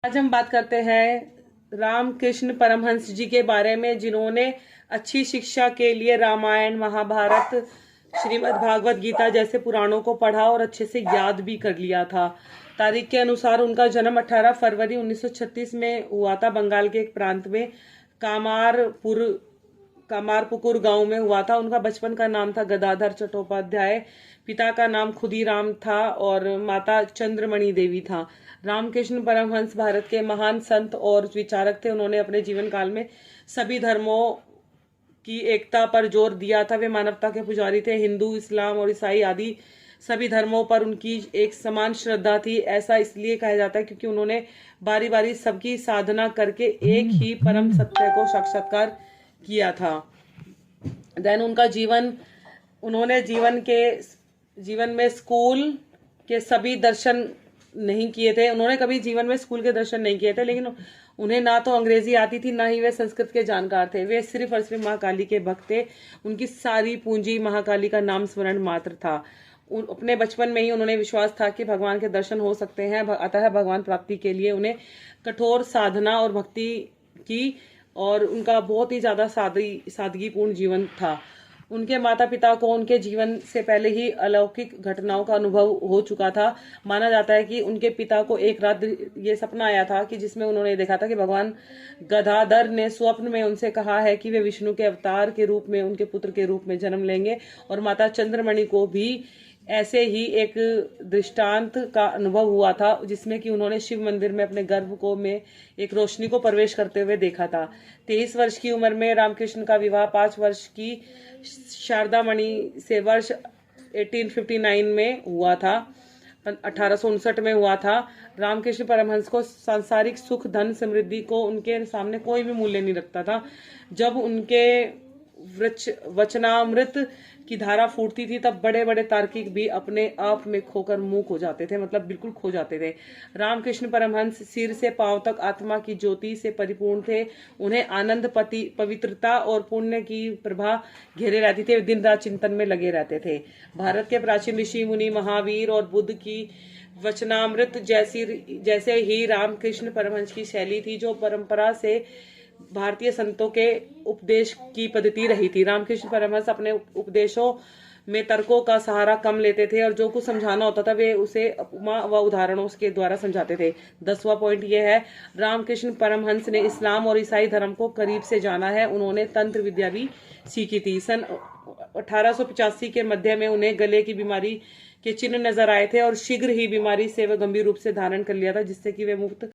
आज हम बात करते हैं रामकृष्ण परमहंस जी के बारे में, जिन्होंने अच्छी शिक्षा के लिए रामायण, महाभारत, श्रीमद् भागवत गीता जैसे पुराणों को पढ़ा और अच्छे से याद भी कर लिया था। तारीख के अनुसार उनका जन्म 18 फरवरी 1936 में हुआ था। बंगाल के एक प्रांत में कामारपुकुर गांव में हुआ था। उनका बचपन का नाम था गदाधर चट्टोपाध्याय। पिता का नाम खुदीराम था और माता चंद्रमणि देवी था। रामकृष्ण परमहंस भारत के महान संत और विचारक थे। उन्होंने अपने जीवन काल में सभी धर्मों की एकता पर जोर दिया था। वे मानवता के पुजारी थे। हिंदू, इस्लाम और ईसाई आदि सभी धर्मों पर उनकी एक समान श्रद्धा थी। ऐसा इसलिए कहा जाता है क्योंकि उन्होंने बारी बारी सबकी साधना करके एक ही परम सत्य को साक्षात्कार किया था। देन उन्होंने जीवन में स्कूल के सभी दर्शन नहीं किए थे। उन्होंने कभी जीवन में स्कूल के दर्शन नहीं किए थे, लेकिन उन्हें ना तो अंग्रेजी आती थी, ना ही वे संस्कृत के जानकार थे। वे सिर्फ और सिर्फ महाकाली के भक्त थे। उनकी सारी पूंजी महाकाली का नाम स्मरण मात्र था। अपने बचपन में ही उन्होंने विश्वास था कि भगवान के दर्शन हो सकते हैं, अतः भगवान प्राप्ति के लिए उन्हें कठोर साधना और भक्ति की, और उनका बहुत ही ज्यादा सादगीपूर्ण जीवन था। उनके माता पिता को उनके जीवन से पहले ही अलौकिक घटनाओं का अनुभव हो चुका था। माना जाता है कि उनके पिता को एक रात ये सपना आया था कि जिसमें उन्होंने देखा था कि भगवान गदाधर ने स्वप्न में उनसे कहा है कि वे विष्णु के अवतार के रूप में उनके पुत्र के रूप में जन्म लेंगे, और माता चंद्रमणि को भी ऐसे ही एक दृष्टांत का अनुभव हुआ था, जिसमें कि उन्होंने शिव मंदिर में अपने गर्भ में एक रोशनी को प्रवेश करते हुए देखा था। 23 वर्ष की उम्र में रामकृष्ण का विवाह 5 वर्ष की शारदा मणि से वर्ष 1859 में हुआ था, 1859 में हुआ था। रामकृष्ण परमहंस को सांसारिक सुख, धन, समृद्धि को उनके सामने कोई भी मूल्य नहीं रखता था। जब उनके वचनामृत की धारा फूटती थी, तब बड़े बड़े तार्किक भी अपने आप में खोकर मूक हो जाते थे, मतलब बिल्कुल खो जाते थे। रामकृष्ण परमहंस सिर से पांव तक आत्मा की ज्योति से परिपूर्ण थे। उन्हें आनंद, पवित्रता और पुण्य की प्रभा घेरे रहती थी। दिन रात चिंतन में लगे रहते थे। भारत के प्राचीन ऋषि मुनि, महावीर और बुद्ध की वचनामृत जैसे ही रामकृष्ण परमहंस की शैली थी, जो परंपरा से भारतीय संतों के उपदेश की पद्धति रही थी। रामकृष्ण परमहंस अपने उपदेशों में तर्कों का सहारा कम लेते थे, और जो कुछ समझाना होता था वे उसे उपमा व उदाहरणों के द्वारा समझाते थे। 10वां पॉइंट यह है, रामकृष्ण परमहंस ने इस्लाम और ईसाई धर्म को करीब से जाना है। उन्होंने तंत्र विद्या भी सीखी थी। सन 1885 के मध्य में उन्हें गले की बीमारी के चिन्ह नजर आए थे, और शीघ्र ही बीमारी से वे गंभीर रूप से धारण कर लिया था, जिससे कि वे मुक्त